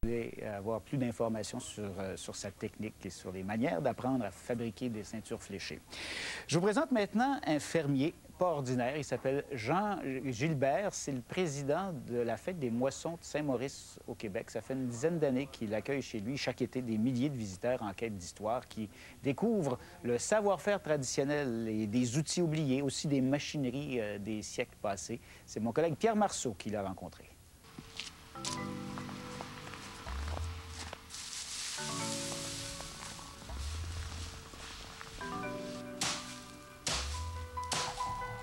Vous voulez avoir plus d'informations sur sa technique et sur les manières d'apprendre à fabriquer des ceintures fléchées. Je vous présente maintenant un fermier pas ordinaire. Il s'appelle Jean Gilbert. C'est le président de la fête des moissons de Saint-Maurice au Québec. Ça fait une dizaine d'années qu'il accueille chez lui chaque été des milliers de visiteurs en quête d'histoire qui découvrent le savoir-faire traditionnel et des outils oubliés, aussi des machineries des siècles passés. C'est mon collègue Pierre Marceau qui l'a rencontré.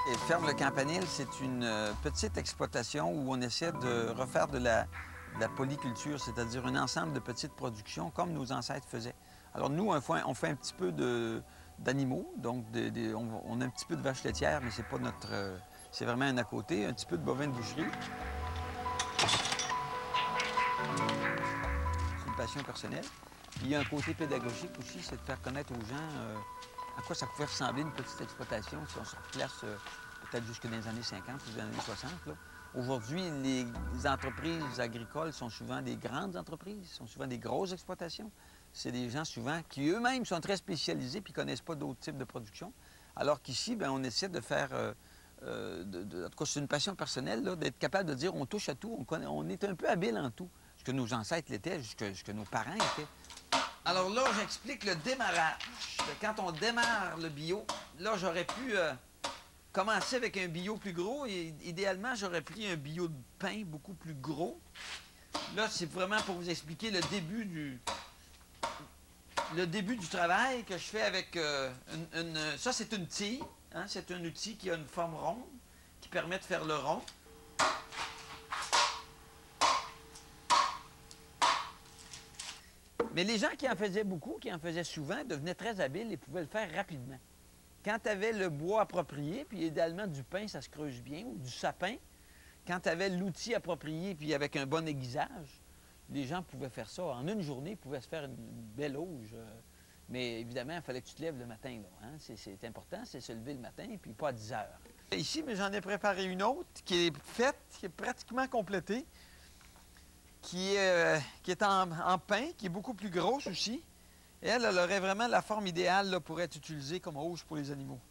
Et Ferme Le Campanile, c'est une petite exploitation où on essaie de refaire de la polyculture, c'est-à-dire un ensemble de petites productions comme nos ancêtres faisaient. Alors nous, on fait un petit peu d'animaux, donc on a un petit peu de vaches laitières, mais c'est pas notre... c'est vraiment un à côté, un petit peu de bovins de boucherie. C'est une passion personnelle. Puis il y a un côté pédagogique aussi, c'est de faire connaître aux gens à quoi ça pouvait ressembler une petite exploitation si on se replace peut-être jusque dans les années 50 ou dans les années 60. Aujourd'hui, les entreprises agricoles sont souvent des grandes entreprises, sont souvent des grosses exploitations. C'est des gens souvent qui eux-mêmes sont très spécialisés puis ne connaissent pas d'autres types de production. Alors qu'ici, bien, on essaie de faire... en tout cas, c'est une passion personnelle d'être capable de dire on touche à tout, on est un peu habile en tout. Ce que nos ancêtres l'étaient, ce que nos parents étaient. Alors là, j'explique le démarrage. Quand on démarre le bio, là, j'aurais pu commencer avec un bio plus gros et idéalement, j'aurais pris un bio de pain beaucoup plus gros. Là, c'est vraiment pour vous expliquer le début du travail que je fais avec ça, c'est une tille. Hein, c'est un outil qui a une forme ronde, qui permet de faire le rond. Mais les gens qui en faisaient beaucoup, qui en faisaient souvent, devenaient très habiles et pouvaient le faire rapidement. Quand tu avais le bois approprié, puis idéalement du pin, ça se creuse bien, ou du sapin, quand tu avais l'outil approprié, puis avec un bon aiguisage, les gens pouvaient faire ça. En une journée, ils pouvaient se faire une belle auge. Mais évidemment, il fallait que tu te lèves le matin. Là, hein? C'est important, c'est se lever le matin, puis pas à 10 heures. Ici, mais j'en ai préparé une autre qui est faite, qui est pratiquement complétée, qui est en pain, qui est beaucoup plus grosse aussi. Et elle aurait vraiment la forme idéale là, pour être utilisée comme auge pour les animaux.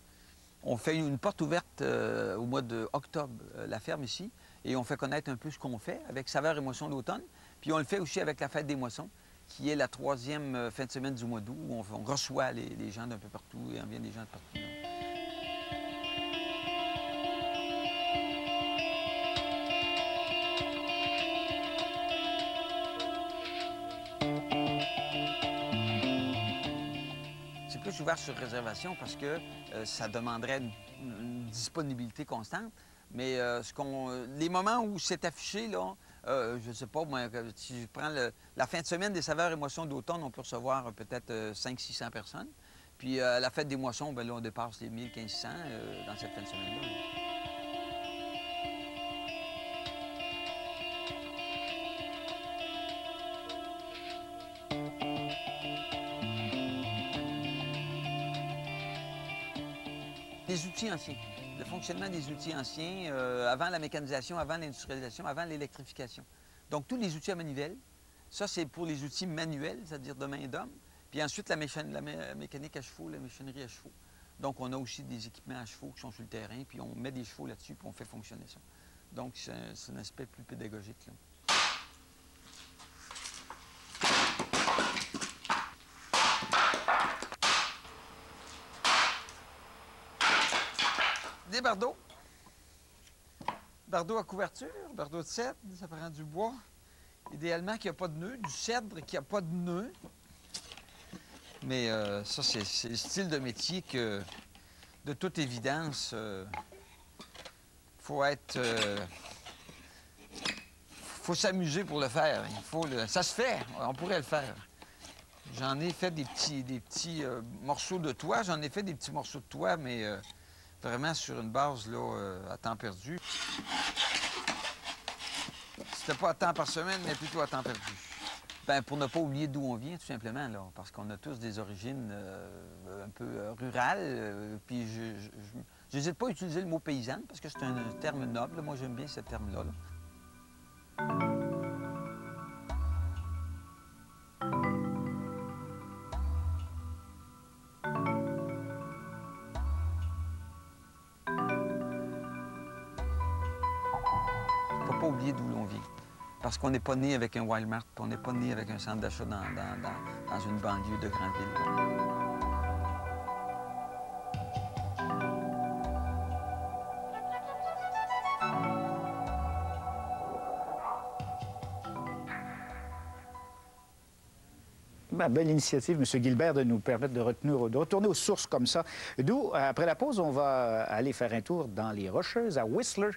On fait une porte ouverte au mois d'octobre, la ferme ici, et on fait connaître un peu ce qu'on fait avec Saveurs et Moissons d'automne. Puis on le fait aussi avec la fête des moissons, qui est la 3e fin de semaine du mois d'août, où on reçoit les gens d'un peu partout, et on vient des gens de partout. C'est plus ouvert sur réservation parce que ça demanderait une disponibilité constante. Mais les moments où c'est affiché, là, je ne sais pas, moi, si je prends la fin de semaine des Saveurs et Moissons d'automne, on peut recevoir peut-être 500-600 personnes. Puis la fête des moissons, bien là, on dépasse les 1000-1500 dans cette fin de semaine-là. Les outils anciens, le fonctionnement des outils anciens, avant la mécanisation, avant l'industrialisation, avant l'électrification. Donc, tous les outils à manivelle, ça, c'est pour les outils manuels, c'est-à-dire de main d'homme. Puis ensuite, la mécanique à chevaux, la machinerie à chevaux. Donc, on a aussi des équipements à chevaux qui sont sur le terrain, puis on met des chevaux là-dessus, puis on fait fonctionner ça. Donc, c'est un aspect plus pédagogique, là. Des bardeaux. Bardeaux à couverture, bardeaux de cèdre, ça prend du bois. Idéalement qu'il n'y a pas de nœud, du cèdre qui n'a pas de nœud. Mais ça, c'est le style de métier que, de toute évidence, faut s'amuser pour le faire. Ça se fait, on pourrait le faire. J'en ai fait des petits morceaux de toit, j'en ai fait des petits morceaux de toit, mais vraiment sur une base là, à temps perdu. C'était pas à temps par semaine, mais plutôt à temps perdu. Bien, pour ne pas oublier d'où on vient, tout simplement, là, parce qu'on a tous des origines un peu rurales. Puis je n'hésite pas à utiliser le mot paysanne, parce que c'est un terme noble. Moi, j'aime bien ce terme-là. pas oublier d'où l'on vient. Parce qu'on n'est pas né avec un Walmart, puis on n'est pas né avec un centre d'achat dans une banlieue de grande ville. Belle initiative, M. Guilbert, de nous permettre de retourner aux sources comme ça. D'où, après la pause, on va aller faire un tour dans les Rocheuses, à Whistler.